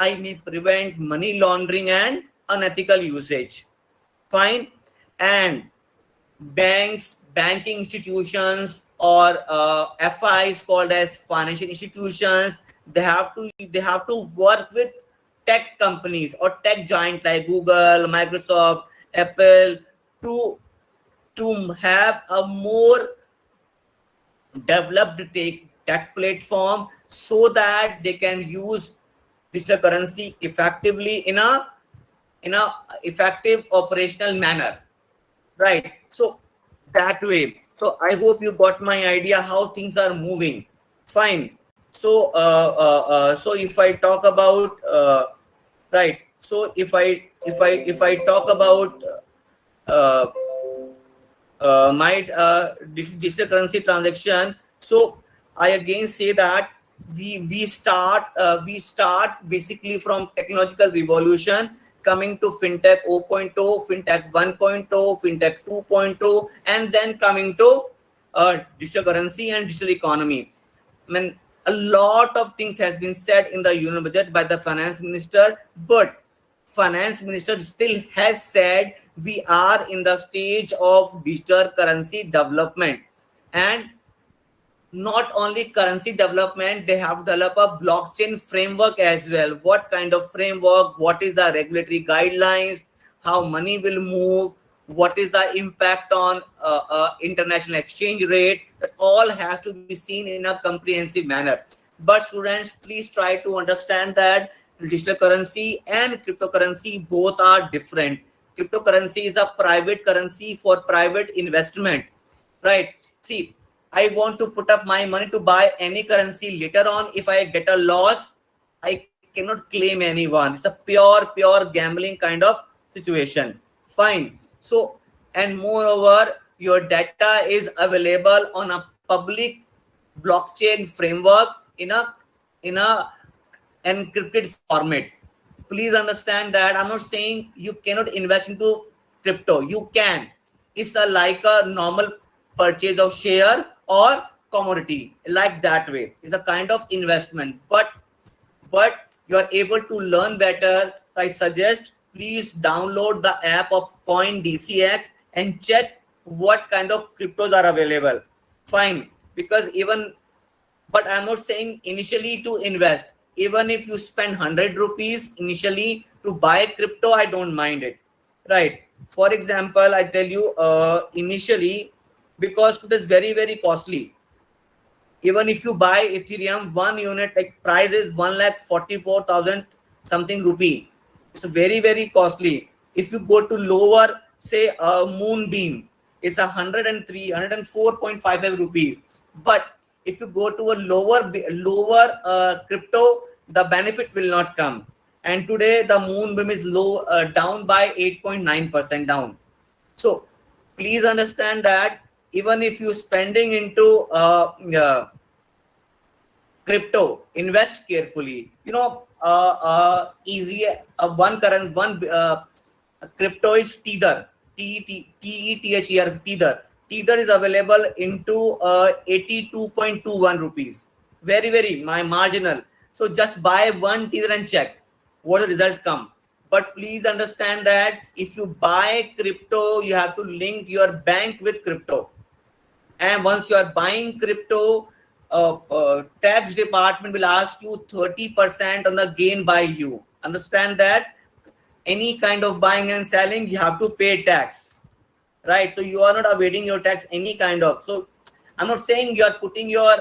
prevent money laundering and unethical usage. Fine. And banking institutions, or FIs called as financial institutions, they have to work with tech companies or tech giants like Google, Microsoft, Apple, to have a more developed tech platform, so that they can use digital currency effectively in a effective operational manner, right? So that way, so I hope you got my idea how things are moving. Fine. So so if I talk about right, so if I talk about uh, my digital currency transaction, so I again say that we start basically from technological revolution, coming to fintech 0.0, fintech 1.0, fintech 2.0, and then coming to digital currency and digital economy. I mean, a lot of things has been said in the union budget by the finance minister, but finance minister still has said we are in the stage of digital currency development. And not only currency development, they have developed a blockchain framework as well. What kind of framework? What is the regulatory guidelines? How money will move? What is the impact on international exchange rate? That all has to be seen in a comprehensive manner. But students, please try to understand that digital currency and cryptocurrency both are different. Cryptocurrency is a private currency for private investment, right? See, I want to put up my money to buy any currency. Later on, if I get a loss, I cannot claim anyone. It's a pure gambling kind of situation. Fine. So, and moreover, your data is available on a public blockchain framework in a encrypted format. Please understand that I'm not saying you cannot invest into crypto. You can. It's like a normal purchase of share or commodity, like that way. It's a kind of investment, but you are able to learn better. So I suggest please download the app of CoinDCX and check what kind of cryptos are available. Fine. Because but I'm not saying initially to invest. Even if you spend 100 rupees initially to buy crypto, I don't mind it, right? For example, I tell you initially, because it is very costly. Even if you buy Ethereum, one unit like price is 1,44,000 something rupee. It's very costly. If you go to lower, say Moonbeam, it's 103, 104.55 rupees. But if you go to a lower crypto, the benefit will not come. And today the Moonbeam is down by 8.9% down. So please understand that even if you spending into crypto, invest carefully. Easy one crypto is Tether, Tether. Tether is available into 82.21 rupees. Very my marginal. So just buy one Tether and check what the result come. But please understand that if you buy crypto, you have to link your bank with crypto. And once you are buying crypto, tax department will ask you 30% on the gain by you. Understand that any kind of buying and selling, you have to pay tax, right? So you are not evading your tax any kind of. So I'm not saying you are putting your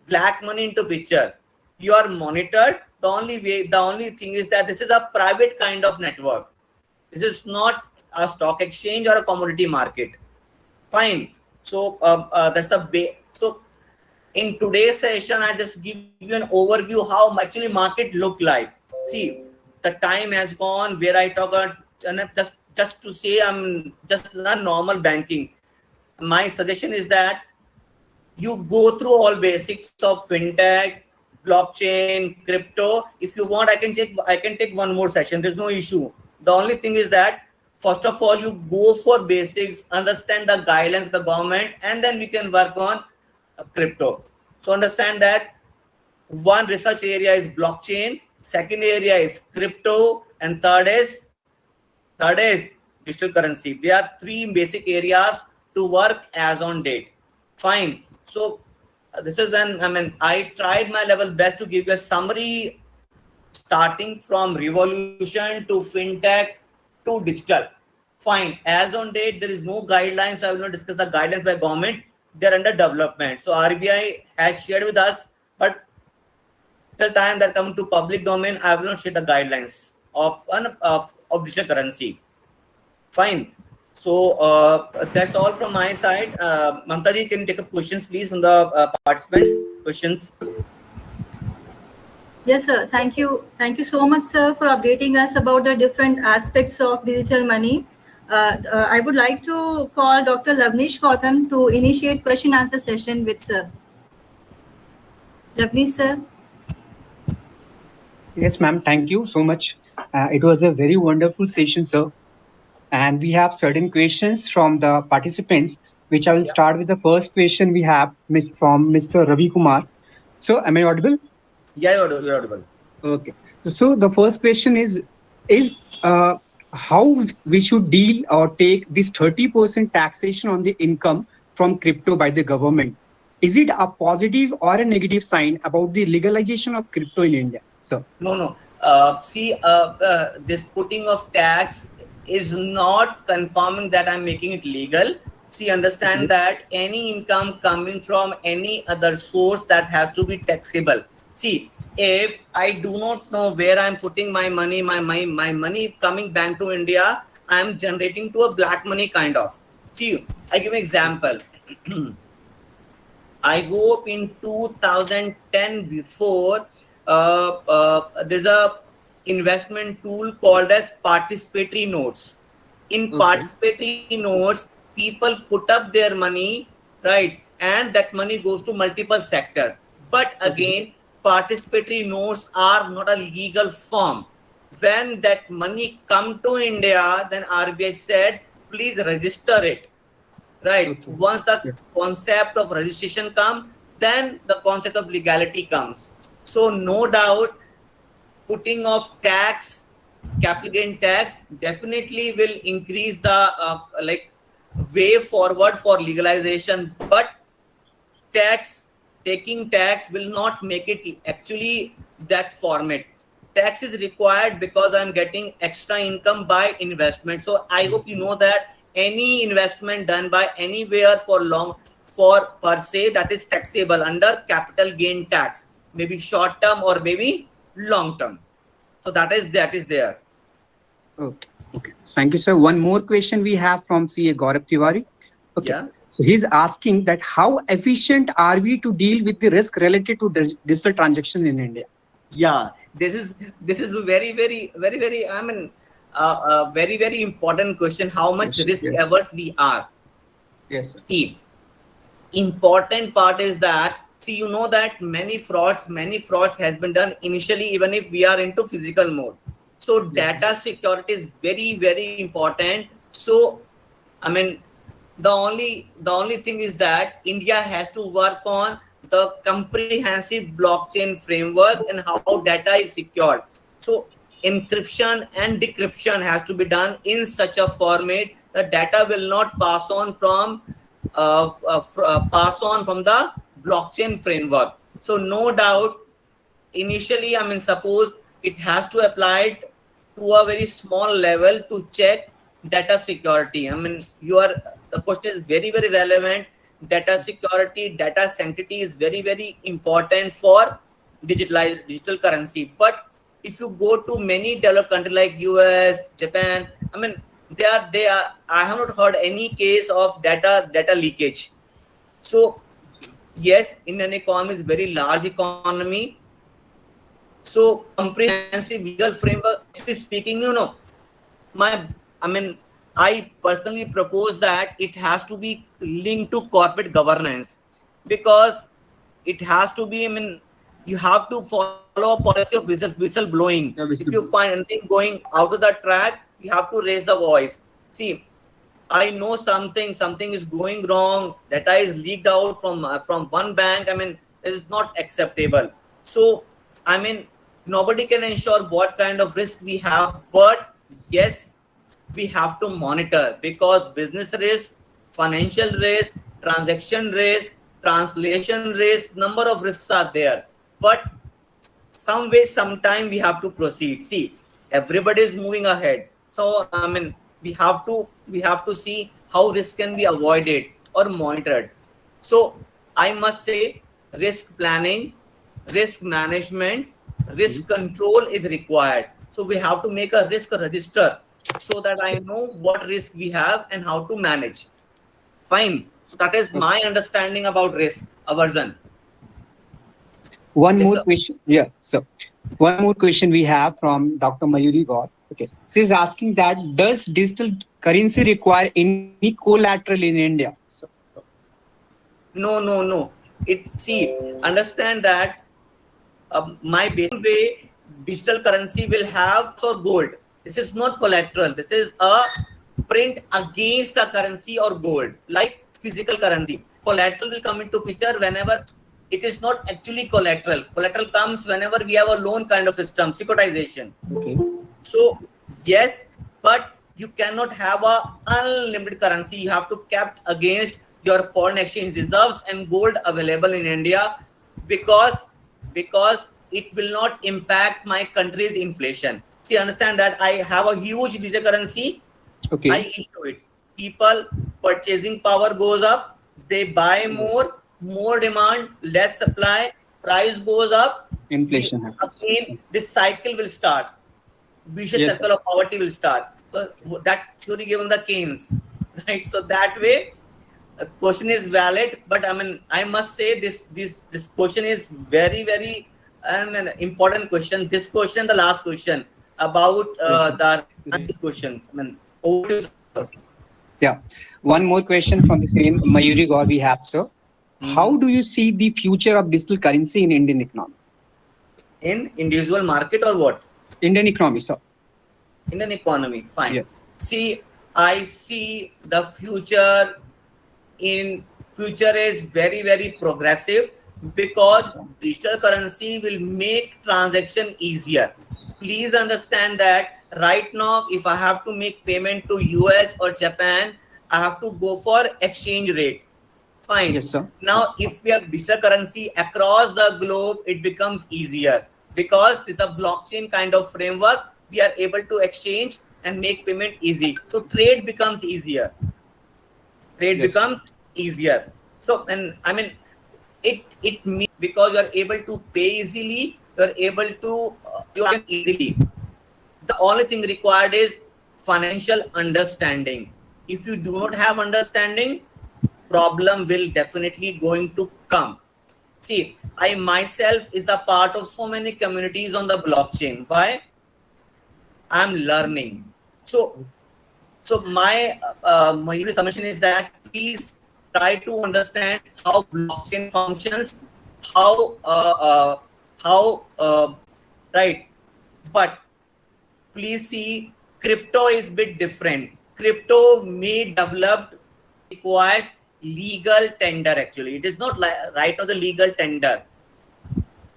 black money into picture. You are monitored. The only thing is that this is a private kind of network. This is not a stock exchange or a commodity market. Fine. So that's a so in today's session, I just give you an overview how actually market look like. See, the time has gone where I talk about just to say I'm just not normal banking. my suggestion is that you go through all basics of fintech, blockchain, crypto. If you want, I can take one more session. There's no issue. The only thing is that first of all, you go for basics, understand the guidelines of the government, and then we can work on crypto. So understand that one research area is blockchain, second area is crypto, and third is digital currency. There are three basic areas to work as on date. Fine. So this is I tried my level best to give you a summary starting from revolution to fintech to digital. Fine. As on date, there is no guidelines. So I will not discuss the guidelines by government. They're under development. So RBI has shared with us, but till time that come to public domain, I will not share the guidelines of digital currency. Fine. So that's all from my side. Mamta ji, can you take up questions, please, from the participants? Questions. Yes, sir. Thank you. Thank you so much, sir, for updating us about the different aspects of digital money. I would like to call Dr. Lavnish Gautam to initiate question answer session with sir. Lavnish, sir. Yes, ma'am. Thank you so much. It was a very wonderful session, sir. And we have certain questions from the participants, which I will start with the first question we have from Mr. Ravi Kumar. So, am I audible? Yeah, you're audible. Okay. So the first question is how we should deal or take this 30% taxation on the income from crypto by the government. Is it a positive or a negative sign about the legalization of crypto in India? So No. See, this putting of tax is not confirming that I'm making it legal. See, understand that any income coming from any other source, that has to be taxable. See, if I do not know where I'm putting my money, my money coming back to India, I'm generating to a black money kind of. See, I give an example. I go up in 2010 before. There's a investment tool called as participatory notes. In participatory notes, people put up their money, right, and that money goes to multiple sector. But again, participatory notes are not a legal form. When that money come to India, then RBI said, please register it. Right. Once the concept of registration comes, then the concept of legality comes. So no doubt, putting of tax, capital gain tax, definitely will increase the way forward for legalization. But taking tax will not make it actually that format. Tax is required because I'm getting extra income by investment. So I hope you know that any investment done by anywhere for per se, that is taxable under capital gain tax, maybe short term or maybe long term. So that is there. Okay. Thank you, sir. One more question we have from CA Gaurav Tiwari. Okay. Yeah. So he's asking that how efficient are we to deal with the risk related to digital transaction in India? Yeah, this is very very important question. How much risk averse we are? Yes, sir. See, important part is that, see, you know that many frauds has been done initially, even if we are into physical mode. So data security is very, very important. So the only thing is that India has to work on the comprehensive blockchain framework and how data is secured. So encryption and decryption has to be done in such a format that data will not pass on from the blockchain framework. So no doubt, initially, suppose it has to apply to a very small level to check data security. The question is very, very relevant. Data security, data sanctity is very, very important for digital currency. But if you go to many developed countries like US, Japan, they are. I have not heard any case of data leakage. So yes, Indian economy is very large economy. So comprehensive legal framework, speaking, I personally propose that it has to be linked to corporate governance, because it has to be, I mean, you have to follow a policy of whistleblowing. Yeah, If you find anything going out of the track, you have to raise the voice. See, I know something is going wrong. Data is leaked out from one bank. I mean, it is not acceptable. So, I mean, nobody can ensure what kind of risk we have, but yes, we have to monitor, because business risk, financial risk, transaction risk, translation risk, number of risks are there. But some way, sometime we have to proceed. See, everybody is moving ahead. So I mean, we have to see how risk can be avoided or monitored. So I must say, risk planning, risk management, risk control is required. So we have to make a risk register, so that I know what risk we have and how to manage. Fine. So that is my understanding about risk aversion. One Yes, more sir. question. Yeah. So one more question we have from Dr. Mayuri Gaur. Okay. She's asking that does digital currency require any collateral in India? So No, no, no. Understand that my basic way digital currency will have or gold. This is not collateral. This is a print against the currency or gold, like physical currency. Collateral will come into picture whenever it is not actually collateral. Collateral comes whenever we have a loan kind of system, securitization. okay. So yes, but you cannot have a unlimited currency. You have to kept against your foreign exchange reserves and gold available in India, because it will not impact my country's inflation. See, understand that I have a huge digital currency. Okay. I issue it. People purchasing power goes up. They buy more demand, less supply. Price goes up. Inflation happens. Again, this cycle will start. Vicious Yes, circle of poverty will start. So that theory given the Keynes, right? So that way, question is valid. But I mean, I must say this question is very an important question. This question, the last question about these questions. I mean, over to you, sir. Yeah. One more question from the same Mayuri Gaur we have, sir. How do you see the future of digital currency in Indian economy? In individual market or what? Indian economy, sir. Indian economy, fine. Yeah. See, I see the future is very progressive, because digital currency will make transaction easier. Please understand that right now, if I have to make payment to US or Japan, I have to go for exchange rate. Fine. Yes, sir. Now, if we have digital currency across the globe, it becomes easier, because this is a blockchain kind of framework. We are able to exchange and make payment easy. So trade becomes easier. Yes. Becomes easier. So, and I mean, it means, because you are able to pay easily, you are able to you can easily. The only thing required is financial understanding. If you do not have understanding, problem will definitely going to come. See, I myself is the part of so many communities on the blockchain. Why? I'm learning. So my submission is that please try to understand how blockchain functions, how right. But please see, crypto is bit different. Crypto may developed requires legal tender. Actually, it is not right now the legal tender.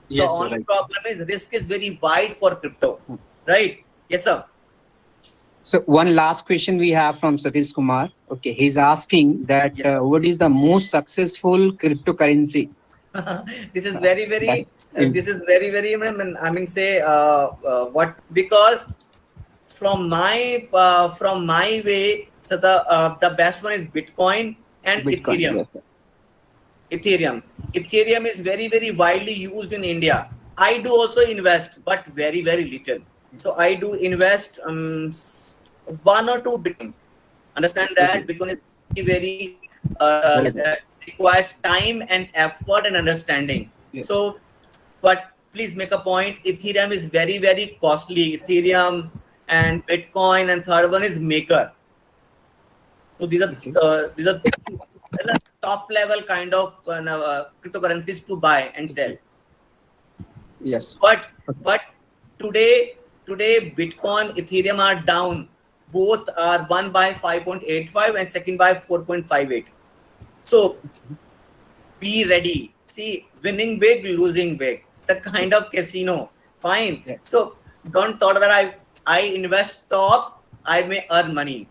Yes, The sir. only Right. problem is risk is very wide for crypto, right? Yes, sir. So one last question we have from Satish Kumar. Okay, he's asking that Yes, sir. what is the most successful cryptocurrency? This is very this is very I mean say what, because from my way, so the best one is Bitcoin and Bitcoin. Ethereum. Yes, sir. Ethereum is very widely used in India. I do also invest, but very little. So I do invest one or two Bitcoin. Understand that Bitcoin is very Very good. requires time and effort and understanding. Yes. So, but please make a point. Ethereum is very costly. Ethereum and Bitcoin, and third one is Maker. So these are the top level kind of cryptocurrencies to buy and sell. Yes. But today Bitcoin, Ethereum are down. Both are one by 5.85 and second by 4.58. So be ready. See, winning big, losing big. It's a kind of casino. Fine. Yeah. So don't thought that I invest top, I may earn money.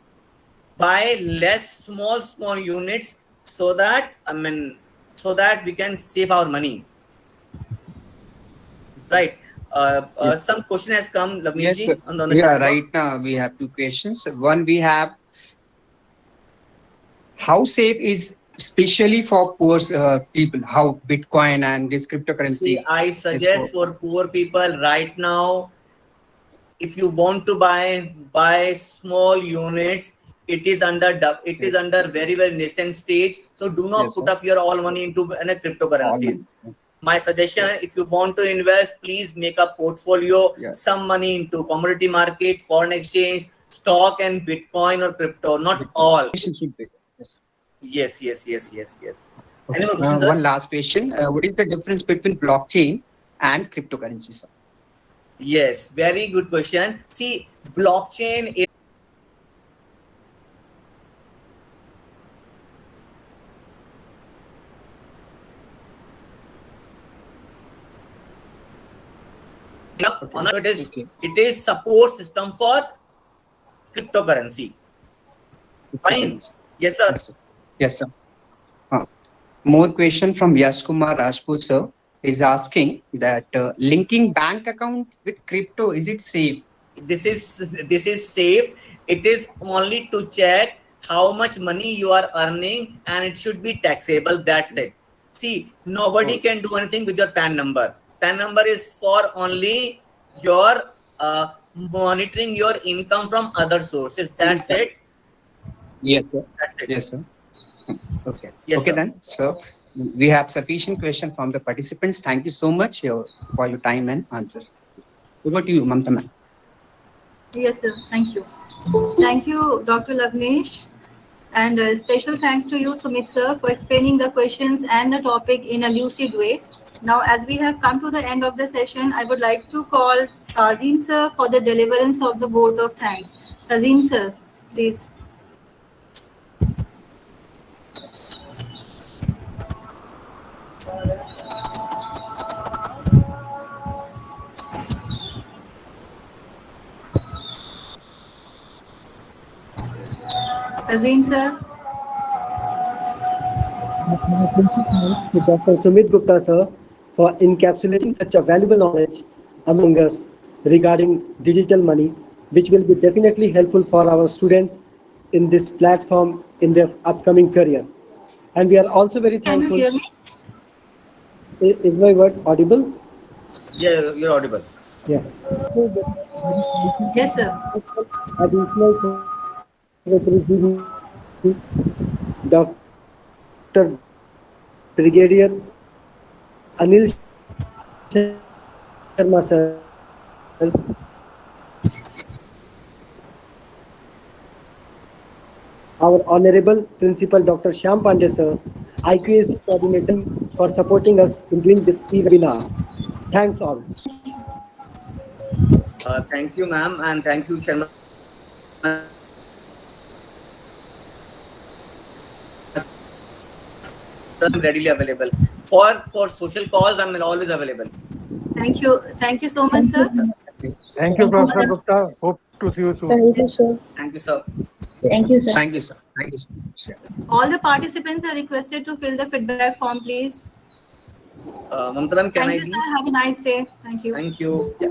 Buy less small units so that we can save our money. Right. Yes. Some question has come, Lavnesh Yes, ji, sir. on the Yeah, chat right box. now we have two questions. One, we have how safe is especially for poor people, how Bitcoin and these See, cryptocurrencies I is for. suggest for poor people right now, if you want to buy small units, it is Yes, very nascent stage. So do not yes, put sir. up your all money into a All cryptocurrencies. money. My suggestion, Yes, if you want to invest, please make a portfolio, yeah. some money into commodity market, foreign exchange, stock and Bitcoin or crypto, not Bitcoin. all. Should be. Yes. Yes. Any Okay. more questions, sir? One last question. What is the difference between blockchain and cryptocurrency, sir? Yes, very good question. See, blockchain is Okay. it is support system for cryptocurrency. Fine. Cryptocurrency. Yes, sir. Yes, sir. Yes, sir. More question from Yash Kumar Rajput, sir, is asking that linking bank account with crypto, is it safe? This is safe. It is only to check how much money you are earning, and it should be taxable. That's it. See, nobody Oh, can do anything with your PAN number. PAN number is for only your monitoring your income from other sources. That's income. it. Yes, sir. That's it. Yes, sir. Okay. Yes, Okay, sir. then. So we have sufficient question from the participants. Thank you so much for your time and answers. Over to you, Mamta ma'am. Yes, sir. Thank you. Thank you, Dr. Lavnesh. And special thanks to you, Sumit sir, for explaining the questions and the topic in a lucid way. Now, as we have come to the end of the session, I would like to call Kazim sir for the deliverance of the vote of thanks. Kazim sir, please. Kazim sir. Thanks to Dr. Sumeet Gupta, sir, for encapsulating such a valuable knowledge among us regarding digital money, which will be definitely helpful for our students in this platform in their upcoming career. And we are also very Can you thankful. hear me? Is my word audible? Yeah, you're audible. Yeah. Yes, sir. Additional Secretary GD, Dr. Brigadier Anil Sharma, sir, our Honorable Principal Dr. Shyam Pandey, sir, IQAC coordinator, for supporting us in doing this webinar. Thanks all. Thank you, ma'am, and thank you, Sharma. I'm readily available for social calls. I'm always available. Thank you. Thank you so much, sir. Thank you, Professor Gupta. Hope to see you soon. Thank you, sir. Thank you, sir. Thank you, sir. Thank you, sir. Thank you so much. Yeah. All the participants are requested to fill the feedback form, please. Mamta ma'am, can Thank I you, be? sir. Have a nice day. Thank you. Thank you. Yeah.